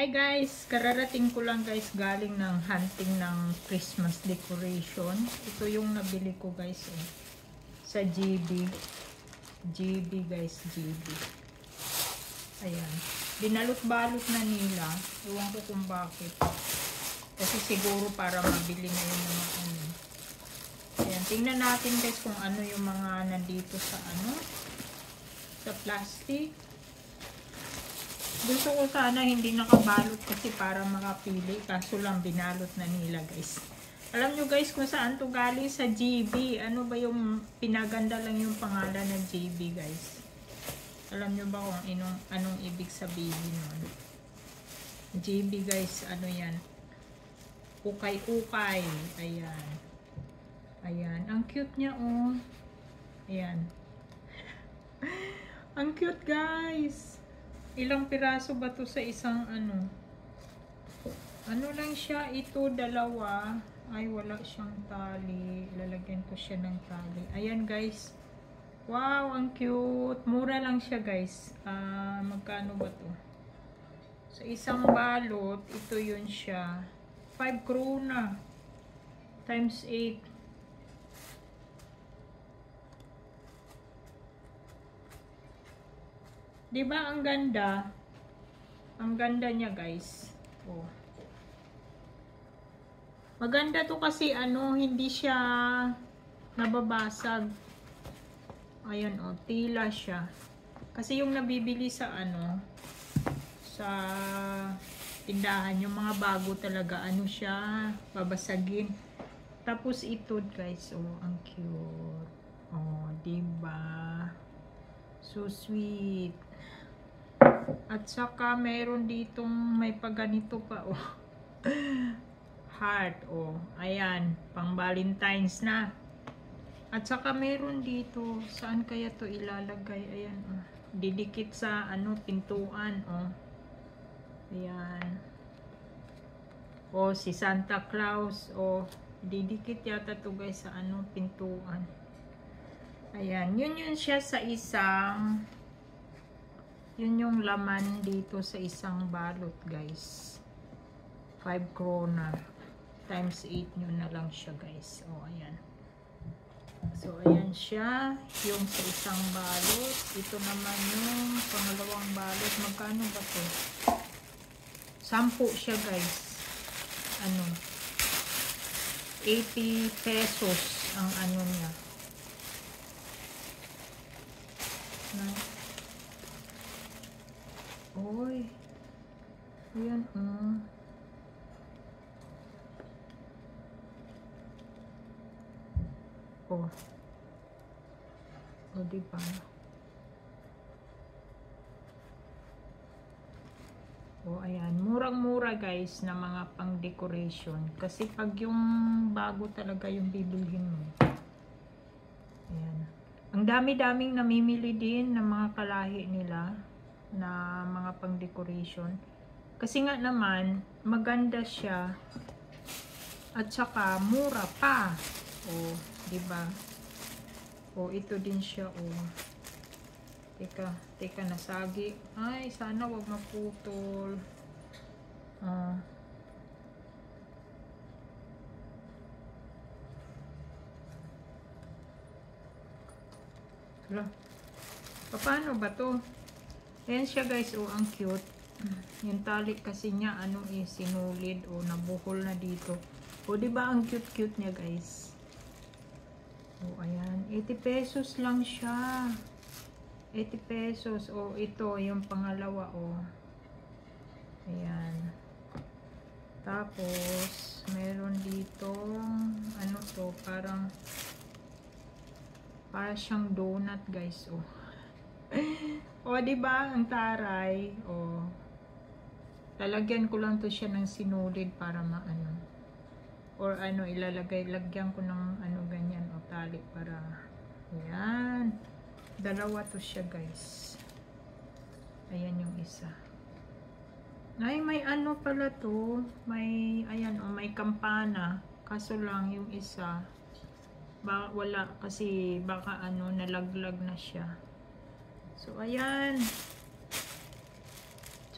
Hi guys, kararating ko lang guys galing ng hunting ng Christmas decoration. Ito yung nabili ko guys sa GB. GB guys, GB. Ayan. Binalot-balot na nila. Ewan ko kung bakit. Kasi siguro para mabili na yun ng ano. Ayan, tingnan natin guys kung ano yung mga nandito sa ano. Sa plastic. Gusto ko sana hindi nakabalot kasi para makapili. Kaso lang binalot na nila guys. Alam nyo guys kung saan to galing, sa GB. Ano ba yung pinaganda lang yung pangalan ng GB guys. Alam nyo ba kung anong ibig sabihin nun? GB guys, ano yan? Ukay-ukay. Ayan. Ayan. Ang cute niya oh. Ayan. Ang cute guys. Ilang piraso ba to sa isang ano? Ano lang siya ito, dalawa. Ay, wala siyang tali. Lalagyan ko siya ng tali. Ayan guys. Wow, ang cute. Mura lang siya guys. Magkano ba to? Sa isang balot, ito yun siya. 5 krona. Times 8. Diba ang ganda? Ang ganda niya guys. Oh. Maganda to kasi ano, hindi siya nababasag. Ayan oh, tila siya. Kasi yung nabibili sa ano, sa tindahan, yung mga bago talaga, ano siya, babasagin. Tapos ito guys, oh, ang cute. Oh, diba? So sweet. At saka meron ditong may paganito pa oh. Heart oh. Ayan, pang Valentine's na. At saka meron dito, saan kaya to ilalagay? Ayan oh. Didikit sa ano, pintuan oh. Ayan. Oh, si Santa Claus oh. Didikit yata to guys sa ano, pintuan. Ayan, yun siya sa isang. Yun yung laman dito sa isang balot guys. 5 krona. Times 8 nyo na lang siya guys. O, ayan. So, ayan siya. Yung sa isang balot. Ito naman yung pangalawang balot. Magkano ba to? 10 siya guys. Ano? 80 pesos ang ano niya. Oy. Ayan, Oh. O, diba? O, ayan. Murang-mura, guys, na mga pang-decoration. Kasi pag yung bago talaga yung bibilhin mo. Ayan. Ang dami-daming namimili din ng mga kalahi nila na mga pang-decoration. Kasi nga naman, maganda siya. At saka, mura pa. O, diba? O, ito din siya, o. Teka, nasagi. Ay, sana wag maputol. Hala. Paano ba to? Ayan siya guys, oh, ang cute. Yung tali kasi niya, ano sinulid o nabuhol na dito. O, diba ang cute-cute niya guys? O, ayan. 80 pesos lang siya. 80 pesos. O, ito, yung pangalawa, o. Ayan. Tapos, meron dito, ano to, parang siyang donut guys, o. O, diba? Ang taray. O. Lalagyan ko lang to siya ng sinulid para maano. Or ano, lagyan ko ng ano, ganyan. O, tali para. Ayan. Dalawa to siya, guys. Ayan yung isa. Ay, may ano pala to. May, ayan, o, may kampana. Kaso lang, yung isa, wala. Kasi, baka ano, nalaglag na siya. So, ayan.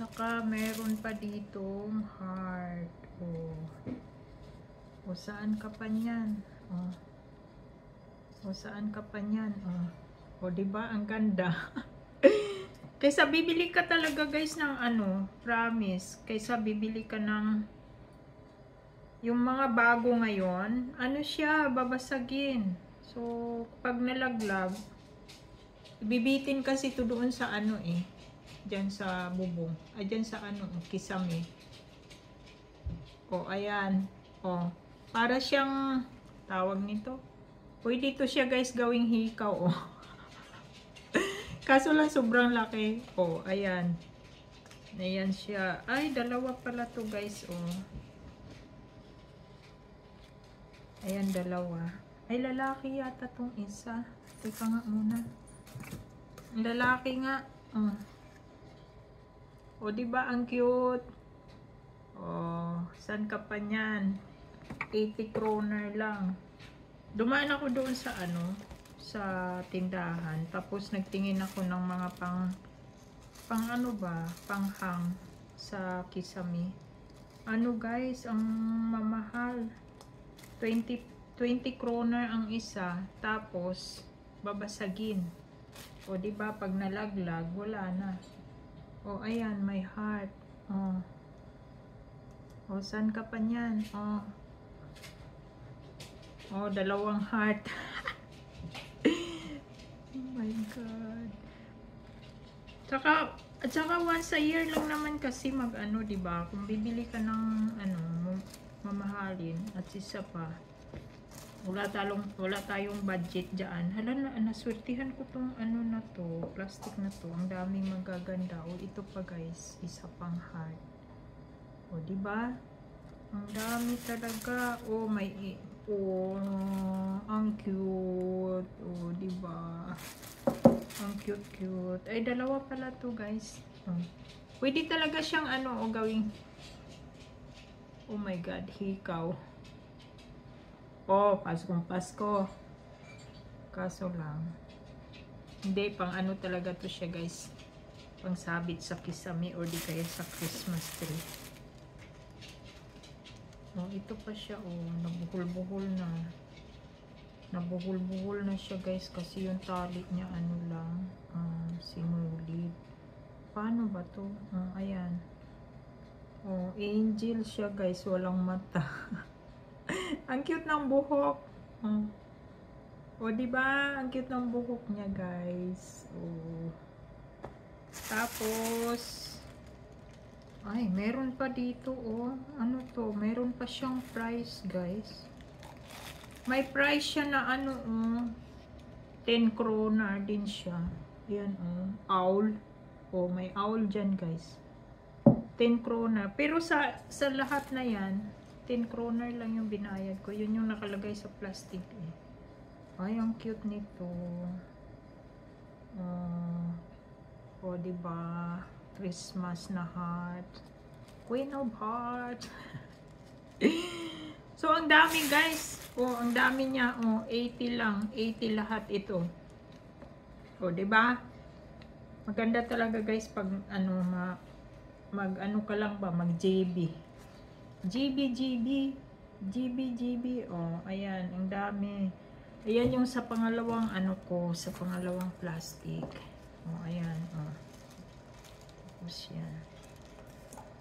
Tsaka meron pa ditong heart. Oh. O saan ka pa niyan? Oh. O saan ka pa niyan? Oh. O diba ang ganda? Kaysa bibili ka talaga guys ng ano, promise. Kaysa bibili ka ng yung mga bago ngayon, ano siya, babasagin. So, pag nalaglag, bibitin kasi ito doon sa ano eh. Diyan sa bubong. Ay, diyan sa ano, kisame. O, ayan. O, para siyang, tawag nito. Pwede ito siya guys gawing hikaw. O. Kaso lang sobrang laki. O, ayan. Ayan siya. Ay, dalawa pala to guys. O. Ayan, dalawa. Ay, lalaki yata tong isa. Teka nga muna. Lalaki nga. O, diba ang cute? O, saan ka pa niyan? 80 kroner lang. Dumaan ako doon sa ano, sa tindahan. Tapos nagtingin ako ng mga pang ano ba? Panghang sa kisame. Ano guys, ang mamahal. 20 kroner ang isa. Tapos, babasagin. O, diba, pag nalaglag, wala na. O, ayan, may heart. O. O, saan ka pa niyan? O. O, dalawang heart. Oh my God. At saka once a year lang naman kasi mag-ano, diba? Kung bibili ka ng, ano, mamahalin. At isa pa. Wala tayong budget dyan. Hala na, naswertihan ko tong ano na to, plastic na to. Ang daming magaganda. O, ito pa guys, isa pang heart. O, diba? Ang dami talaga. O, may, o, ang cute. O, diba? Ang cute. Ay, dalawa pala to guys. O. Pwede talaga siyang ano, o gawing, oh my God, hikaw. Oh, Pasko. Kaso lang, hindi, pang ano talaga to siya guys. Pang sabit sa kisame or di kaya sa Christmas tree. Oh, ito pa siya, oh, nabuhol-buhol na. Nabuhol-buhol na siya guys kasi yung tali niya ano lang, sinulid. Paano ba to? Ayan. Oh, angel siya guys, walang mata. Ang cute ng buhok. O, diba? Ang cute ng buhok niya, guys. O. Tapos, ay, meron pa dito, oh. Ano to? Meron pa siyang price, guys. May price siya na ano, 10 kroner din siya. Yan, owl. O, may owl dyan, guys. 10 kroner. Pero sa lahat na yan, 10 kroner lang yung binayad ko. Yun yung nakalagay sa plastic eh. Ay, ang cute nito. O, diba? Christmas na heart. Queen of Heart. So, ang dami guys. O, ang dami niya. O, 80 lang. 80 lahat ito. O, diba? Maganda talaga guys pag ano, mag-ano ka lang ba? Mag-JB. GB. Oh, ayan, ang dami. Ayan yung sa pangalawang ano ko, sa pangalawang plastic. Oh, ayan, oh. Tapos yan.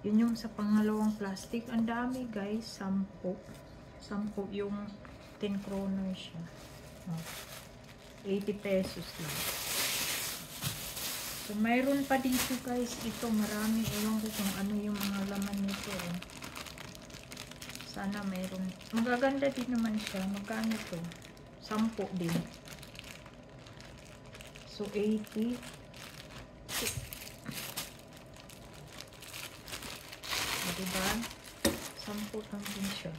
Yun yung sa pangalawang plastic. Ang dami guys, 10. 10 yung 10 kroner siya. Oh, 80 pesos lang. So, mayroon pa dito guys. Ito, marami. Ewan ko kung ano yung mga laman nito. Sana mayroon. Magaganda din naman siya. Magkano to? 10 din. So, 80. Diba? 10 lang din siya.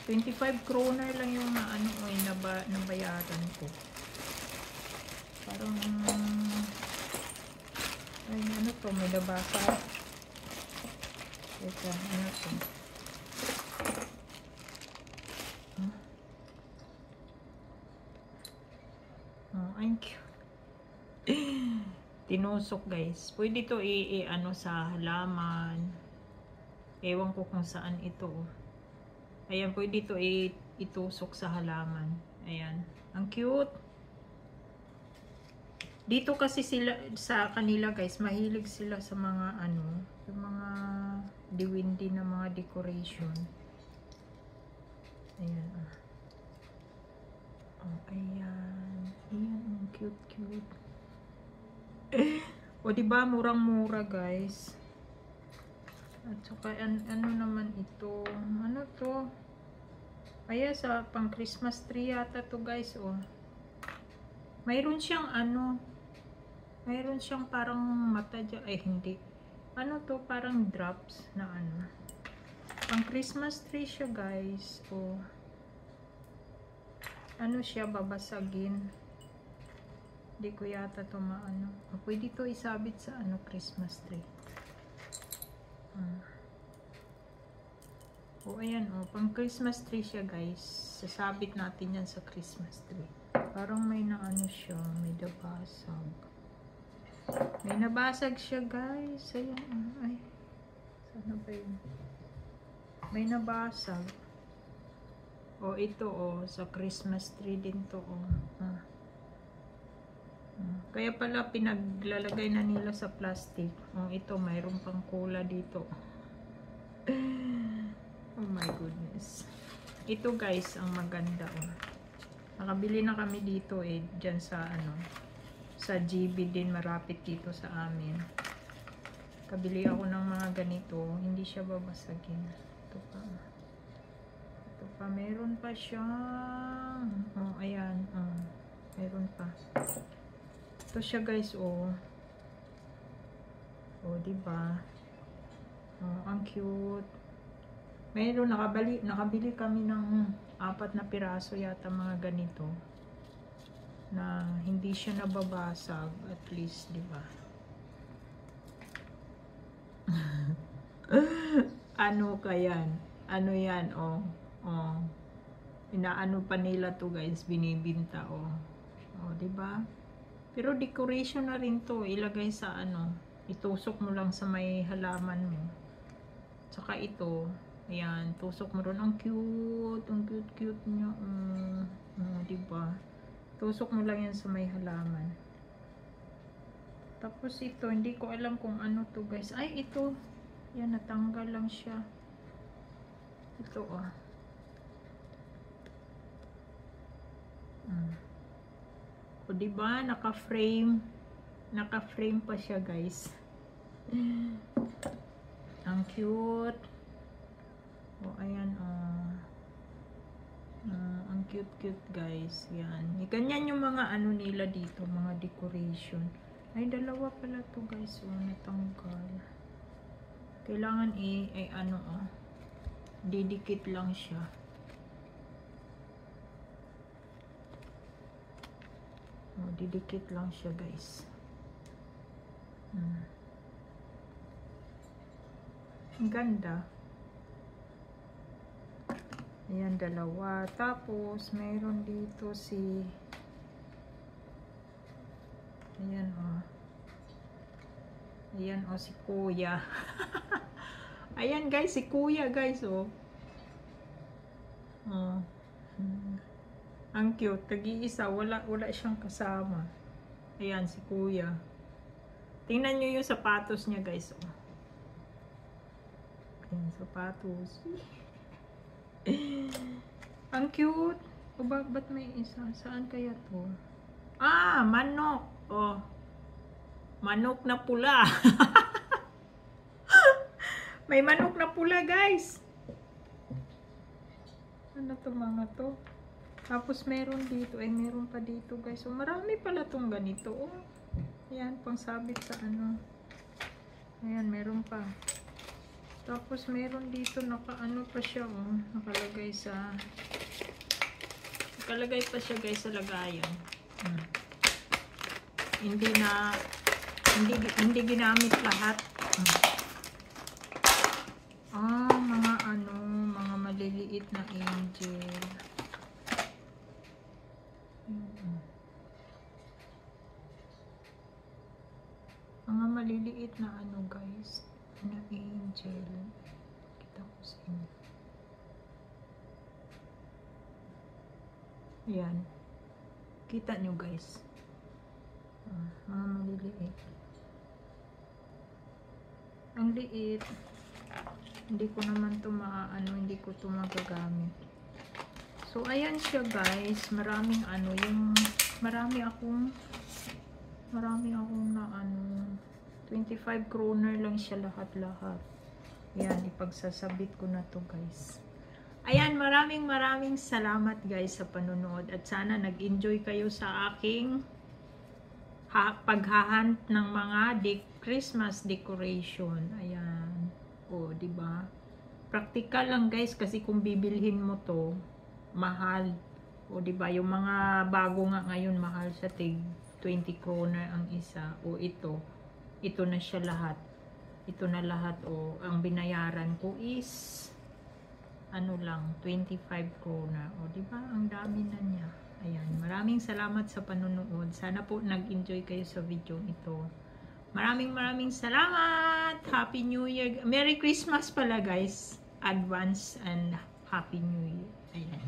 25 kroner lang yung ano, nabayaran ko. Parang, ay, ano to? May nabasa. Ito, ano to? Oh, ang cute. tinusok guys. Pwede to ano sa halaman. Ewan ko kung saan ito. Ayan, pwede to itusok sa halaman. Ayan. Ang cute. Dito kasi sila sa kanila guys, mahilig sila sa mga ano, yung mga diwindi na mga decoration. Ayan. Oh, ayan. Ayan, ang cute. O diba, murang-mura guys. At saka ano naman ito? Ano to? Ayan, sa pang Christmas tree yata to guys, oh. Mayroon siyang ano, mayroon siyang parang mata dyan, ay hindi. Ano to? Parang drops na ano. Pang Christmas tree siya guys, oh. Ano siya, babasagin. Hindi ko yata to maano. Pwede to isabit sa ano, Christmas tree. O ayan o, pang Christmas tree siya guys. Sasabit natin yan sa Christmas tree. Parang may naano siya, may nabasag. May nabasag siya guys. Ayan, ay. Sana ba yun? May nabasag. O ito o, sa Christmas tree din to o. Kaya pala pinaglalagay na nila sa plastic. Ito, mayroon pang cola dito. Oh my goodness. Ito guys, ang maganda. Nakabili na kami dito dyan sa ano, sa GB din, marapit dito sa amin. Kabili ako ng mga ganito, hindi siya babasagin. Ito pa, meron pa siyang, ayan, meron pa. Ito siya guys, diba? Ang cute. Meron, nakabili kami ng 4 na piraso yata mga ganito. Na hindi siya nababasag, at least, diba? Ano kayan? Ano yan, inaano pa nila to guys, binibinta, diba? Pero decoration na rin to, ilagay sa ano, itusok mo lang sa may halaman mo. Tsaka ito, ayan, tusok mo ron, ang cute niya, diba? Tusok mo lang yan sa may halaman. Tapos ito, hindi ko alam kung ano to guys. Ay, ito, yan, natanggal lang siya. Ito, O diba, naka-frame pa siya guys. Ang cute. Ayan, ang cute guys. Yan. Ganyan yung mga ano nila dito, mga decoration. Ay, dalawa pala to guys, natanggal. Kailangan didikit lang siya. Didikit lang siya guys. Ang ganda. Ayan, dalawa. Tapos mayroon dito si ayan si kuya. Ayan guys, si kuya guys, ang cute, tag-iisa, wala siyang kasama. Ayan, si kuya. Tingnan nyo yung sapatos niya guys, Ayan, sapatos. Ang cute. Ba't may isa? Saan kaya to? Manok. Manok na pula. May manok na pula guys. Ano to mga to? Tapos meron dito, meron pa dito guys. Marami pala tong ganito. Ayan, pang sabit sa ano. Ayan, meron pa. Tapos meron dito, nakaano pa siya, nakalagay pa siya guys sa lagayan. Hindi ginamit lahat. Mga maliliit na angel. maliliit na ano guys, na angel. Kita ko sa inyo. Ayan. Kita nyo guys. Mga maliliit. Ang liit. Hindi ko naman ito hindi ko ito magagamit. So, ayan siya guys. Maraming ano, marami akong na 25 kroner lang siya lahat-lahat. Ayan, ipagsasabit ko na to guys. Ayan, maraming salamat guys sa panonood. At sana nag-enjoy kayo sa aking paghahunt ng mga Christmas decoration. Ayan. O, diba? Practical lang guys kasi kung bibilhin mo to, mahal. O, diba? Yung mga bago nga ngayon, mahal sa 20 kroner ang isa. O, ito na siya lahat. Ito na lahat. O, ang binayaran ko is ano lang, 25 kroner. O, diba? Ang dami na niya. Ayan. Maraming salamat sa panonood. Sana po nag-enjoy kayo sa video ito. Maraming salamat. Happy New Year. Merry Christmas pala guys. Advance and Happy New Year. Ayan.